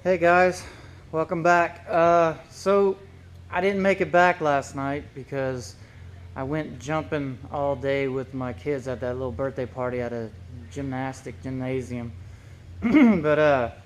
Hey guys, welcome back. So I didn't make it back last night because I went jumping all day with my kids at that little birthday party at a gymnasium. But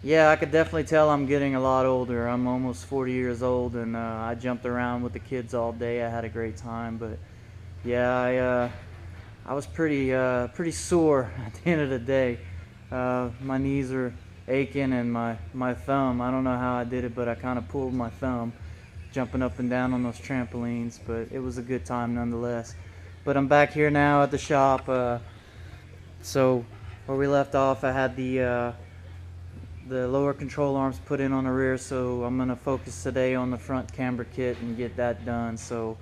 yeah, I could definitely tell I'm getting a lot older. I'm almost 40 years old, and I jumped around with the kids all day. I had a great time, but yeah, I was pretty sore at the end of the day. My knees are aching, and my thumb, I don't know how I did it, but I kind of pulled my thumb jumping up and down on those trampolines, but it was a good time nonetheless. But I'm back here now at the shop. So where we left off, I had the lower control arms put in on the rear, so I'm going to focus today on the front camber kit and get that done. So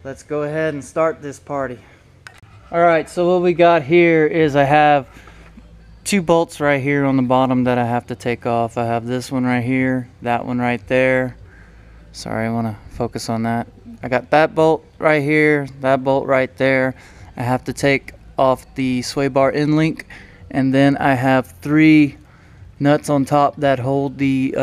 let's go ahead and start this party. Alright, so what we got here is I have two bolts right here on the bottom that I have to take off. I have this one right here, that one right there. Sorry, I want to focus on that. I got that bolt right here, that bolt right there. I have to take off the sway bar end link, and then I have three nuts on top that hold the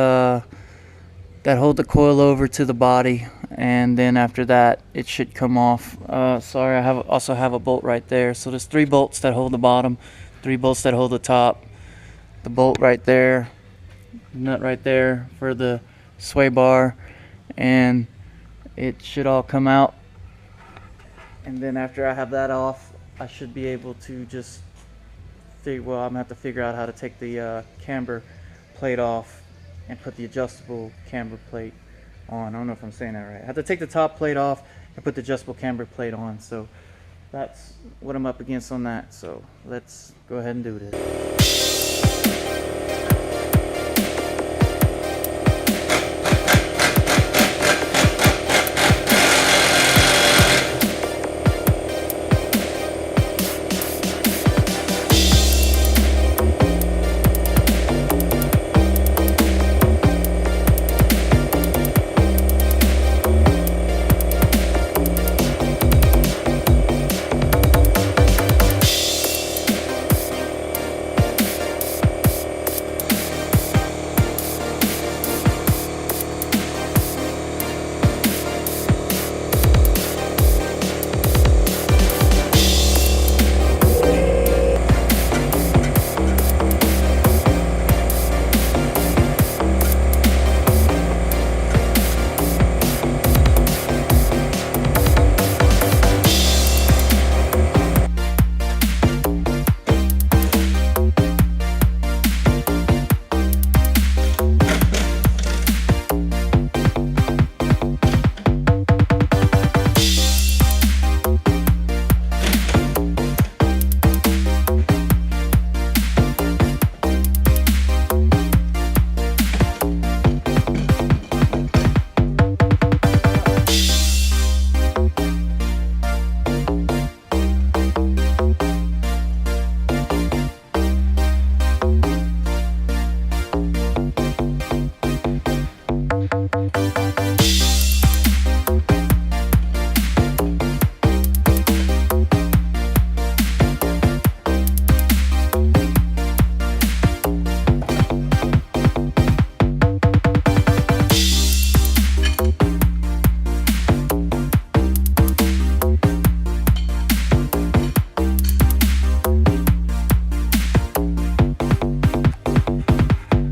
coil over to the body, and then after that it should come off. Sorry, I also have a bolt right there. So there's three bolts that hold the bottom, three bolts that hold the top, the bolt right there, nut right there for the sway bar, and it should all come out. And then after I have that off, I should be able to just I'm gonna have to figure out how to take the camber plate off and put the adjustable camber plate on. I don't know if I'm saying that right. I have to take the top plate off and put the adjustable camber plate on. So that's what I'm up against on that. So let's go ahead and do this.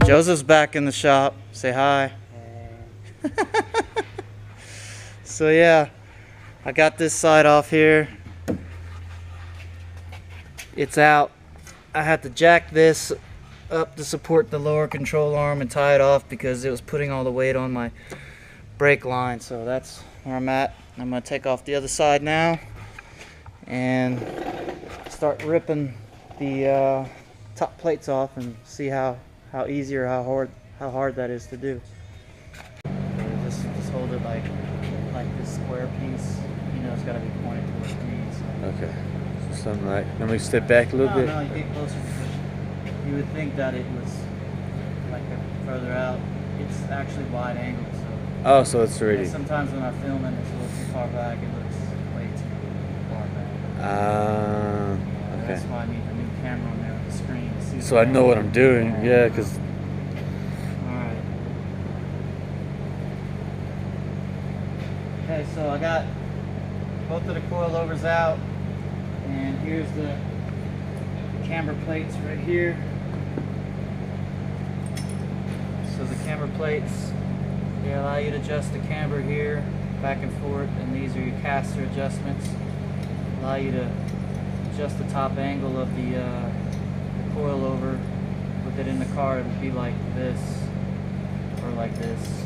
Joseph's back in the shop. Say hi. Hey. So yeah, I got this side off here. It's out. I had to jack this up to support the lower control arm and tie it off because it was putting all the weight on my brake line. So that's where I'm at. I'm going to take off the other side now and start ripping the top plates off and see how easy or how hard that is to do. Just hold it like this square piece. You know, it's got to be pointed towards me. So. Okay. So something like. Let me step back a little bit. No, you get closer because you would think that it was like further out. It's actually wide angle. So. Oh, so it's already. Yeah, sometimes when I film it, it's a little too far back. It looks way too far back. Okay. That's why I need the new camera on there with the screen. To see so I know what I'm doing. Yeah, because Okay, so I got both of the coilovers out, and here's the camber plates right here. So the camber plates, they allow you to adjust the camber here, back and forth, and these are your caster adjustments. Allow you to adjust the top angle of the coilover. With it in the car, it would be like this, or like this.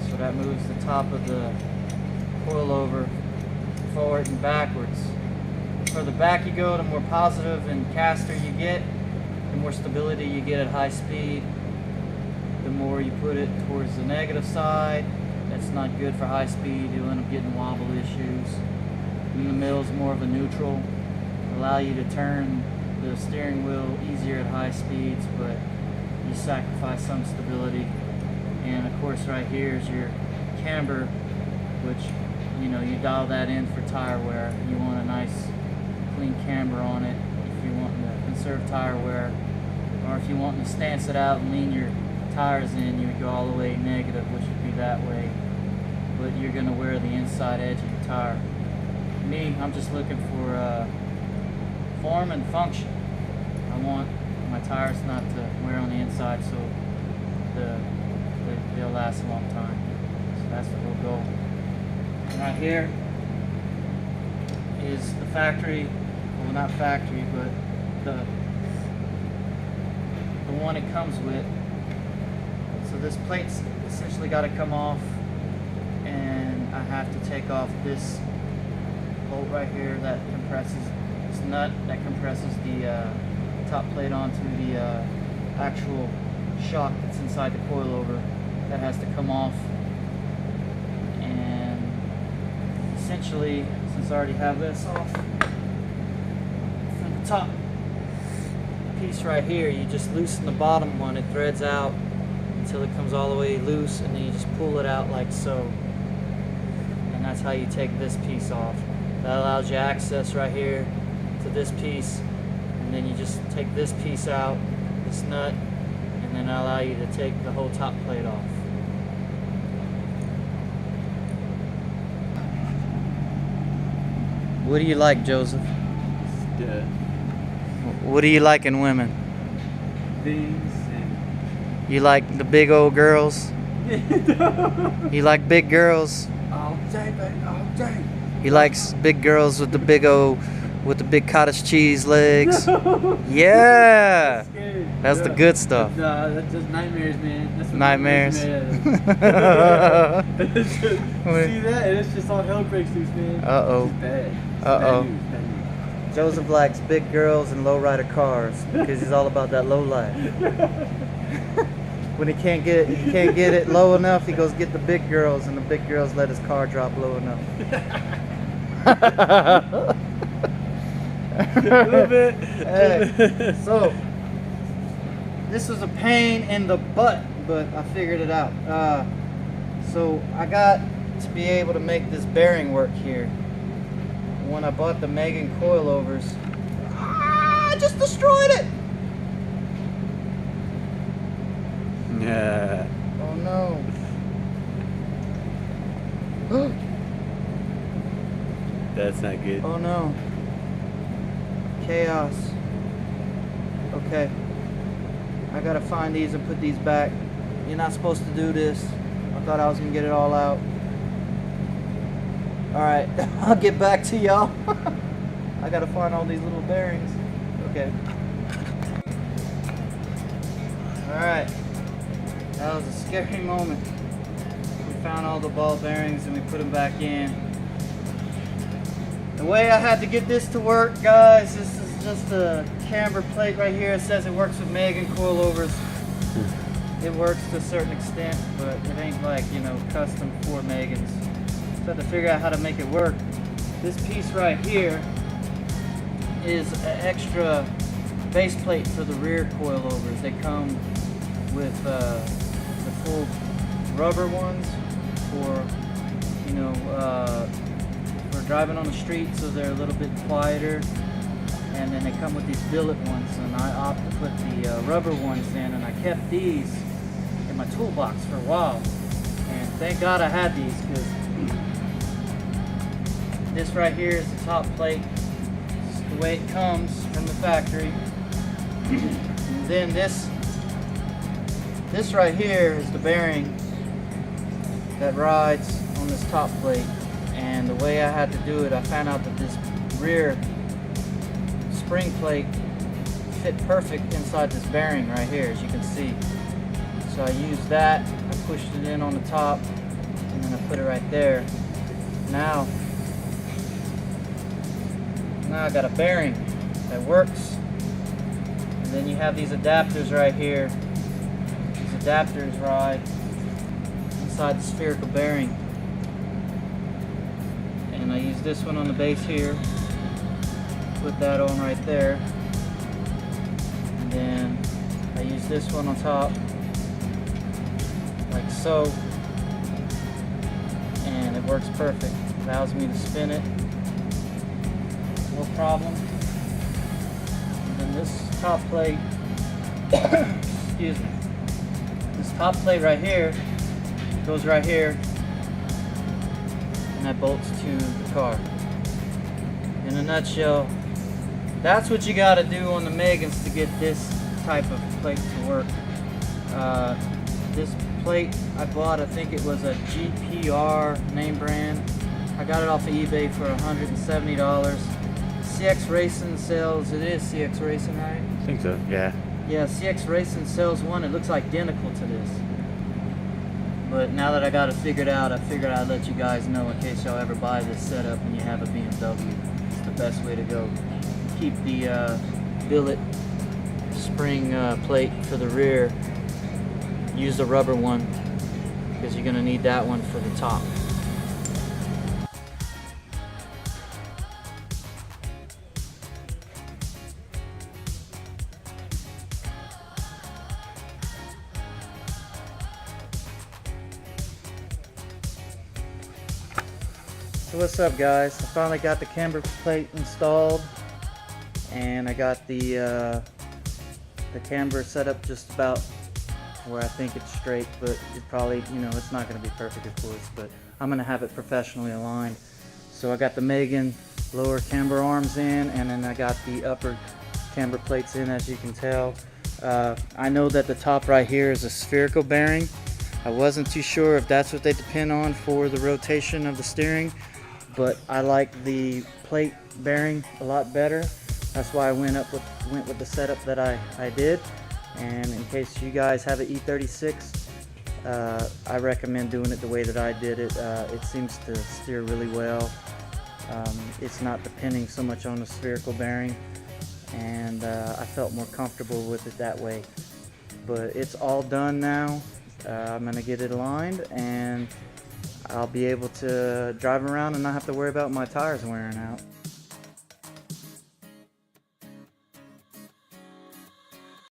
So that moves the top of the coilover forward and backwards. The further back you go, the more positive and caster you get, the more stability you get at high speed. The more you put it towards the negative side, that's not good for high speed. You'll end up getting wobble issues. In the middle is more of a neutral. Allow you to turn the steering wheel easier at high speeds, but you sacrifice some stability. And of course right here is your camber, which you dial that in for tire wear. You want a nice clean camber on it if you want to conserve tire wear, or if you want to stance it out and lean your tires in, you would go all the way negative, which would be that way, but you're going to wear the inside edge of your tire. Me, I'm just looking for form and function. I want my tires not to wear on the inside, so they'll last a long time. So that's the whole goal. And right here is the factory, well, not factory, but the one it comes with. So this plate's essentially got to come off, and I have to take off this bolt right here that compresses, this nut that compresses the top plate onto the actual shock that's inside the coilover. That has to come off, and essentially, since I already have this off from the top piece right here, you just loosen the bottom one. It threads out until it comes all the way loose, and then you just pull it out like so, and that's how you take this piece off. That allows you access right here to this piece, and then you just take this piece out, this nut, and then allow you to take the whole top plate off. What do you like, Joseph? Yeah. What do you like in women? Things. You like the big old girls? You like big girls? All day, baby, all day. He likes big girls with the big big cottage cheese legs. Yeah, that's the good stuff. That's just nightmares, man. That's what Nightmares. See that? And it's just all hell breaks loose, man. Uh-oh. It's bad. It's Uh-oh. bad news, bad news. Joseph likes big girls and lowrider cars because he's all about that low life. When he can't get it low enough, he goes get the big girls, and the big girls let his car drop low enough. A little bit. Hey, so this was a pain in the butt, but I figured it out. So I got to be able to make this bearing work here. When I bought the Megan coilovers, I just destroyed it. Yeah. Oh no. That's not good. Oh no. Chaos. Okay. I gotta find these and put these back. You're not supposed to do this. I thought I was gonna get it all out. Alright, I'll get back to y'all. I gotta find all these little bearings. Okay. Alright. That was a scary moment. We found all the ball bearings and we put them back in. The way I had to get this to work, guys, this is just a camber plate right here. It says it works with Megan coilovers. It works to a certain extent, but it ain't like, custom for Megans. So I had to figure out how to make it work. This piece right here is an extra base plate for the rear coilovers. They come with the full rubber ones for, for driving on the street, so they're a little bit quieter. And then they come with these billet ones, and I opted to put the rubber ones in, and I kept these in my toolbox for a while. And thank God I had these, because this right here is the top plate. It's the way it comes from the factory. And then this right here is the bearing that rides on this top plate. And the way I had to do it, I found out that this rear spring plate fit perfect inside this bearing right here, as you can see. So I used that, I pushed it in on the top, and then I put it right there. Now I got a bearing that works. And then you have these adapters right here. These adapters ride inside the spherical bearing. And I use this one on the base here. Put that on right there. And then I use this one on top, like so. And it works perfect. Allows me to spin it, no problem. And then this top plate, excuse me, this top plate right here goes right here, and that bolts to the car. In a nutshell, that's what you got to do on the Megans to get this type of plate to work. This plate I bought, I think it was a GPR name brand. I got it off of eBay for $170. CX Racing sells, it is CX Racing, right? I think so, yeah. Yeah, CX Racing sells one, it looks identical to this. But now that I got it figured out, I figured I'd let you guys know in case y'all ever buy this setup and you have a BMW. It's the best way to go. Keep the billet spring plate for the rear. Use the rubber one, because you're going to need that one for the top. So what's up, guys? I finally got the camber plate installed, and I got the camber set up just about where I think it's straight, but it probably, you know, it's not going to be perfect, of course, but I'm going to have it professionally aligned. So I got the Megan lower camber arms in, and then I got the upper camber plates in, as you can tell. I know that the top right here is a spherical bearing. I wasn't too sure if that's what they depend on for the rotation of the steering, but I like the plate bearing a lot better. That's why I went with the setup that I did. And in case you guys have an E36, I recommend doing it the way that I did it. It seems to steer really well. It's not depending so much on the spherical bearing, and I felt more comfortable with it that way. But it's all done now. I'm gonna get it aligned, and I'll be able to drive around and not have to worry about my tires wearing out.